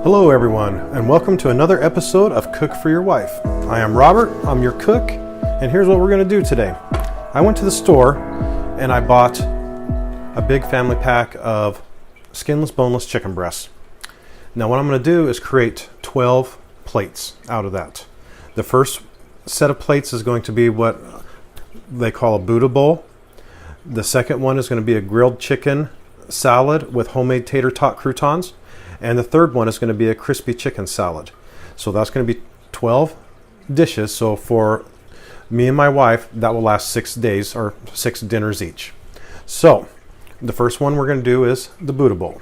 Hello everyone, and welcome to another episode of Cook for Your Wife. I am Robert, I'm your cook, and here's what we're going to do today. I went to the store and I bought a big family pack of skinless, boneless chicken breasts. Now what I'm going to do is create 12 plates out of that. The first set of plates is going to be what they call a Buddha bowl. The second one is going to be a grilled chicken salad with homemade tater tot croutons. And the third one is going to be a crispy chicken salad. So that's going to be 12 dishes. So for me and my wife, that will last 6 days or 6 dinners each. So the first one we're going to do is the Buddha bowl.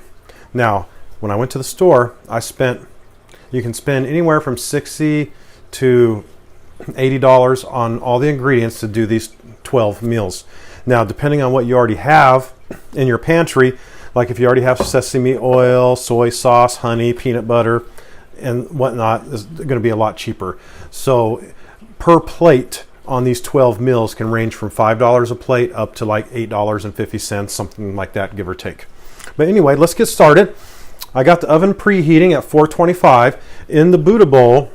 Now, when I went to the store, you can spend anywhere from $60 to $80 on all the ingredients to do these 12 meals. Now, depending on what you already have in your pantry, like if you already have sesame oil, soy sauce, honey, peanut butter, and whatnot, is going to be a lot cheaper. So per plate on these 12 meals can range from $5 a plate up to like $8.50, something like that, give or take. But anyway, let's get started. I got the oven preheating at 425. In the Buddha bowl,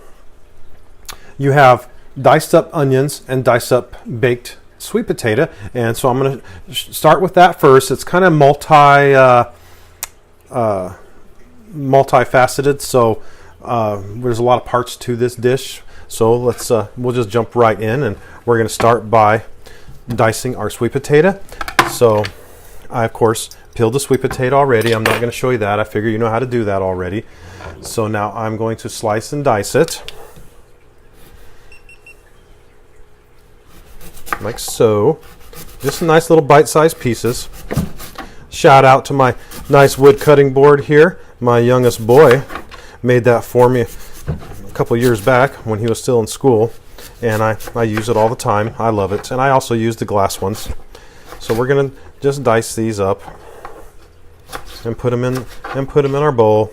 you have diced up onions and diced up baked sweet potato, and so I'm going to start with that first. It's kind of multifaceted, so there's a lot of parts to this dish. So we'll just jump right in, and we're going to start by dicing our sweet potato. So I of course peeled the sweet potato already. I'm not going to show you that. I figure you know how to do that already. So now I'm going to slice and dice it. Like so. Just nice little bite-sized pieces. Shout out to my nice wood cutting board here. My youngest boy made that for me a couple years back when he was still in school, and I use it all the time. I love it, and I also use the glass ones. So we're gonna just dice these up and put them in our bowl.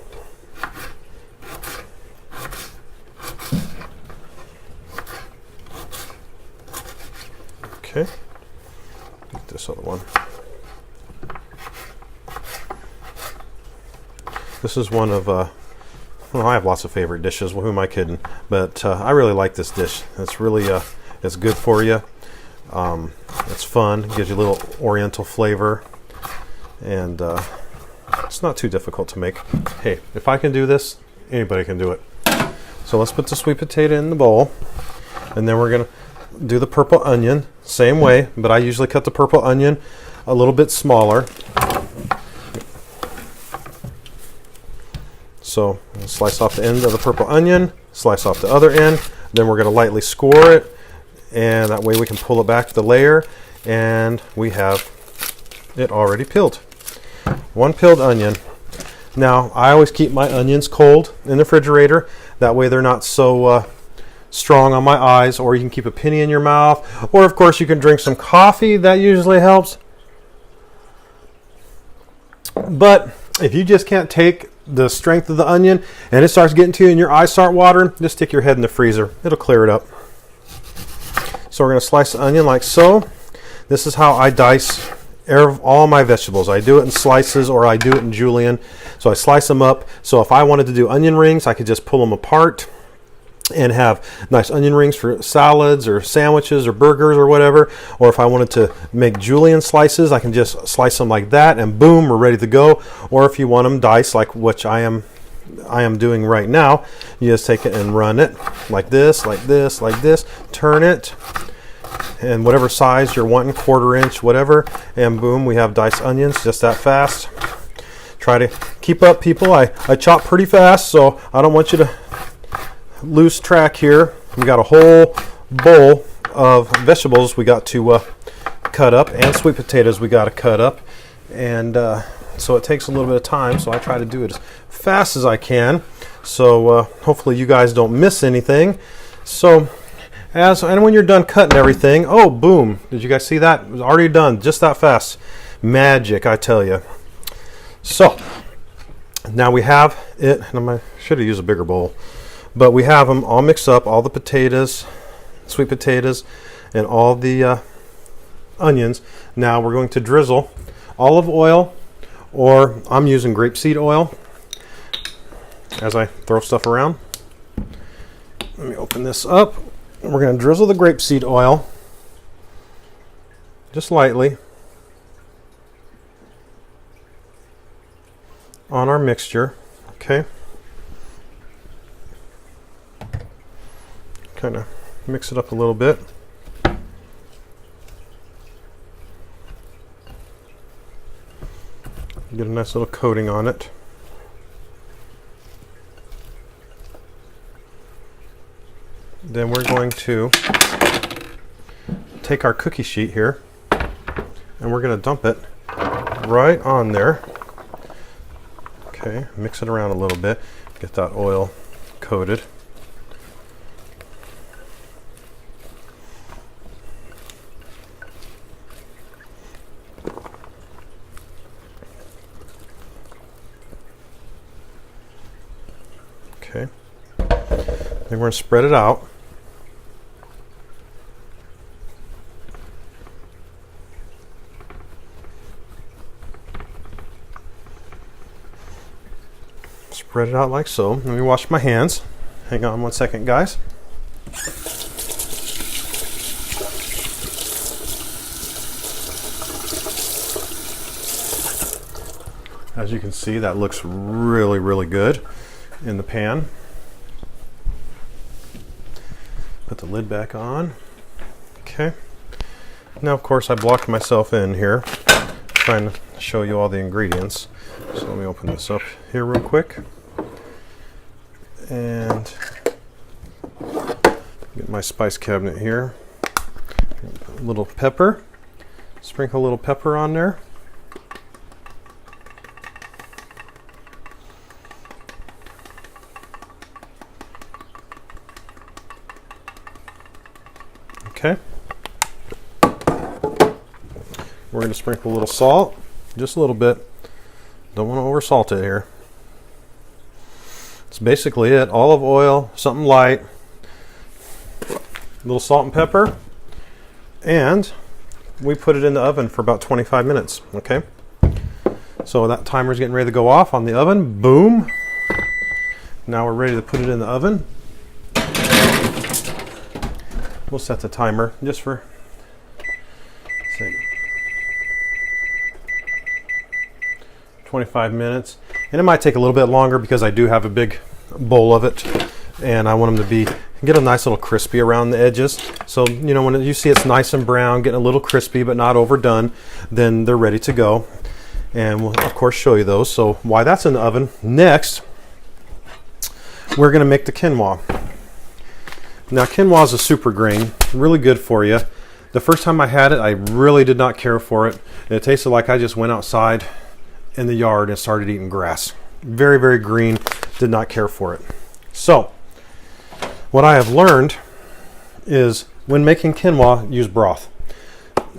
Okay, get this other one. This is one of, well, I have lots of favorite dishes. Well, who am I kidding? But I really like this dish. It's really, it's good for you. It's fun, gives you a little oriental flavor, and it's not too difficult to make. Hey, if I can do this, anybody can do it. So let's put the sweet potato in the bowl, and then we're gonna do the purple onion, same way, but I usually cut the purple onion a little bit smaller. So we'll slice off the end of the purple onion, slice off the other end, then we're going to lightly score it, and that way we can pull it back to the layer, and we have it already peeled. One peeled onion. Now I always keep my onions cold in the refrigerator, that way they're not so strong on my eyes, or you can keep a penny in your mouth, or of course you can drink some coffee. That usually helps. But if you just can't take the strength of the onion and it starts getting to you and your eyes start watering, just stick your head in the freezer. It'll clear it up. So we're going to slice the onion like so. This is how I dice all my vegetables. I do it in slices, or I do it in julienne. So I slice them up. So if I wanted to do onion rings, I could just pull them apart and have nice onion rings for salads or sandwiches or burgers or whatever. Or if I wanted to make julienne slices, I can just slice them like that, and boom, we're ready to go. Or if you want them diced, like which I am doing right now, you just take it and run it like this, like this, like this, turn it, and whatever size you're wanting, 1/4 inch, whatever, and boom, we have diced onions just that fast. Try to keep up, people. I chop pretty fast, so I don't want you to lose track here. We got a whole bowl of vegetables we got to cut up, and sweet potatoes we got to cut up, and so it takes a little bit of time, so I try to do it as fast as I can, so hopefully you guys don't miss anything. So and when you're done cutting everything, oh boom, did you guys see that? It was already done just that fast. Magic, I tell you. So now we have it, and I should have used a bigger bowl. But we have them all mixed up, all the potatoes, sweet potatoes, and all the onions. Now we're going to drizzle olive oil, or I'm using grapeseed oil, as I throw stuff around. Let me open this up. We're going to drizzle the grapeseed oil just lightly on our mixture. Okay. Kind of mix it up a little bit. Get a nice little coating on it. Then we're going to take our cookie sheet here and we're going to dump it right on there. Okay, mix it around a little bit, get that oil coated. Okay, then we're going to spread it out. Spread it out like so. Let me wash my hands. Hang on one second, guys. As you can see, that looks really, really good in the pan. Put the lid back on. Okay. Now, of course, I blocked myself in here, trying to show you all the ingredients. So let me open this up here real quick. And get my spice cabinet here. A little pepper. Sprinkle a little pepper on there. Okay. We're going to sprinkle a little salt, just a little bit. Don't want to over salt it here. That's basically it. Olive oil, something light, a little salt and pepper, and we put it in the oven for about 25 minutes. Okay. So that timer's getting ready to go off on the oven. Boom. Now we're ready to put it in the oven. We'll set the timer just for say 25 minutes. And it might take a little bit longer because I do have a big bowl of it and I want them to get a nice little crispy around the edges. So, you know, when you see it's nice and brown, getting a little crispy but not overdone, then they're ready to go. And we'll of course show you those. So while that's in the oven, next we're going to make the quinoa. Now, quinoa is a super grain, really good for you. The first time I had it, I really did not care for it. It tasted like I just went outside in the yard and started eating grass. Very, very green, did not care for it. So, what I have learned is when making quinoa, use broth.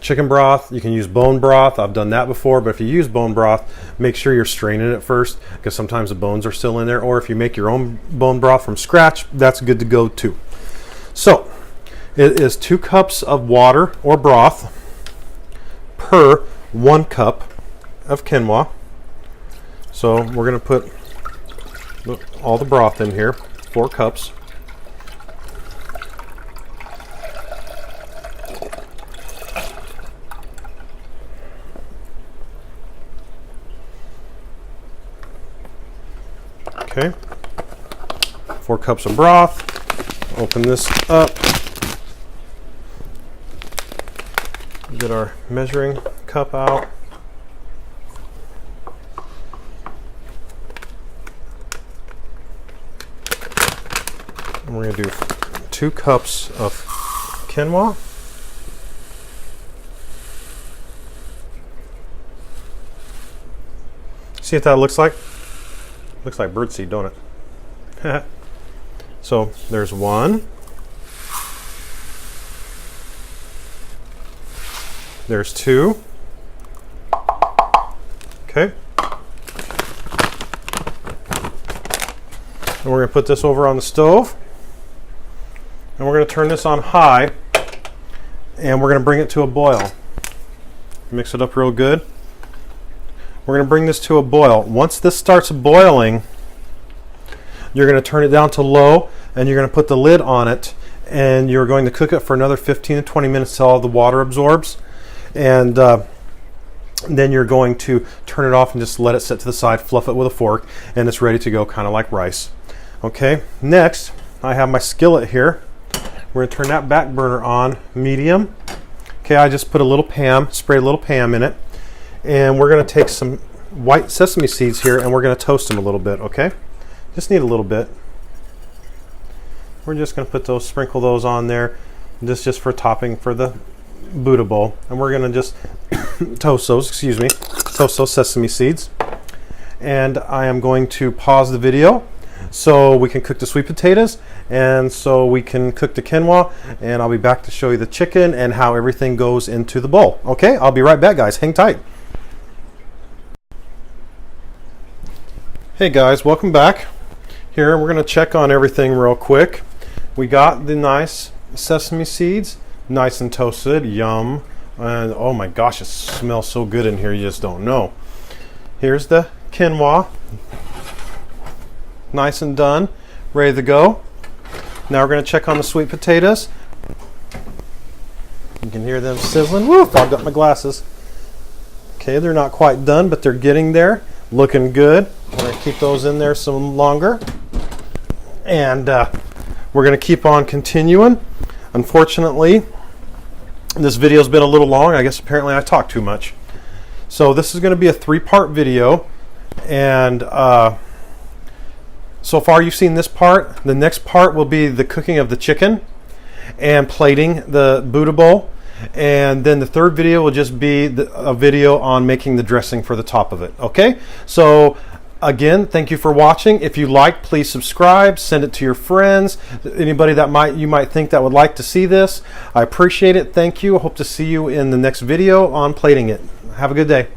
Chicken broth, you can use bone broth. I've done that before, but if you use bone broth, make sure you're straining it first because sometimes the bones are still in there. Or if you make your own bone broth from scratch, that's good to go too. So, it is 2 cups of water or broth per 1 cup of quinoa. So, we're going to put all the broth in here, 4 cups. Okay, 4 cups of broth. Open this up. Get our measuring cup out. And we're going to do 2 cups of quinoa. See what that looks like? Looks like birdseed, don't it? So there's 1. There's 2. Okay. And we're going to put this over on the stove. And we're going to turn this on high. And we're going to bring it to a boil. Mix it up real good. We're going to bring this to a boil. Once this starts boiling, You're going to turn it down to low, and you're going to put the lid on it, and you're going to cook it for another 15 to 20 minutes till all the water absorbs. And then you're going to turn it off and just let it sit to the side, fluff it with a fork, and it's ready to go, kind of like rice. Okay, next I have my skillet here. We're going to turn that back burner on medium. Okay, I just put a little Pam, sprayed a little Pam in it, and we're going to take some white sesame seeds here and we're going to toast them a little bit. Okay, just need a little bit. We're just going to put those, sprinkle those on there, just for topping for the Buddha bowl, and we're going to just toast those sesame seeds. And I am going to pause the video so we can cook the sweet potatoes and so we can cook the quinoa, and I'll be back to show you the chicken and how everything goes into the bowl. Okay, I'll be right back, guys. Hang tight. Hey guys, welcome back. Here we're going to check on everything real quick. We got the nice sesame seeds, nice and toasted, yum. And oh my gosh, it smells so good in here, you just don't know. Here's the quinoa, nice and done, ready to go. Now we're going to check on the sweet potatoes. You can hear them sizzling. Woo, fogged up my glasses. Okay, they're not quite done, but they're getting there. Looking good. I'm going to keep those in there some longer. And we're going to keep on continuing. Unfortunately, this video's been a little long. I guess apparently I talk too much. So this is going to be a 3-part video. And so far you've seen this part. The next part will be the cooking of the chicken and plating the Buddha bowl. And then the third video will just be a video on making the dressing for the top of it. Okay, so again, thank you for watching. If you like, please subscribe, send it to your friends, anybody that you might think that would like to see this. I appreciate it. Thank you. I hope to see you in the next video on plating it. Have a good day.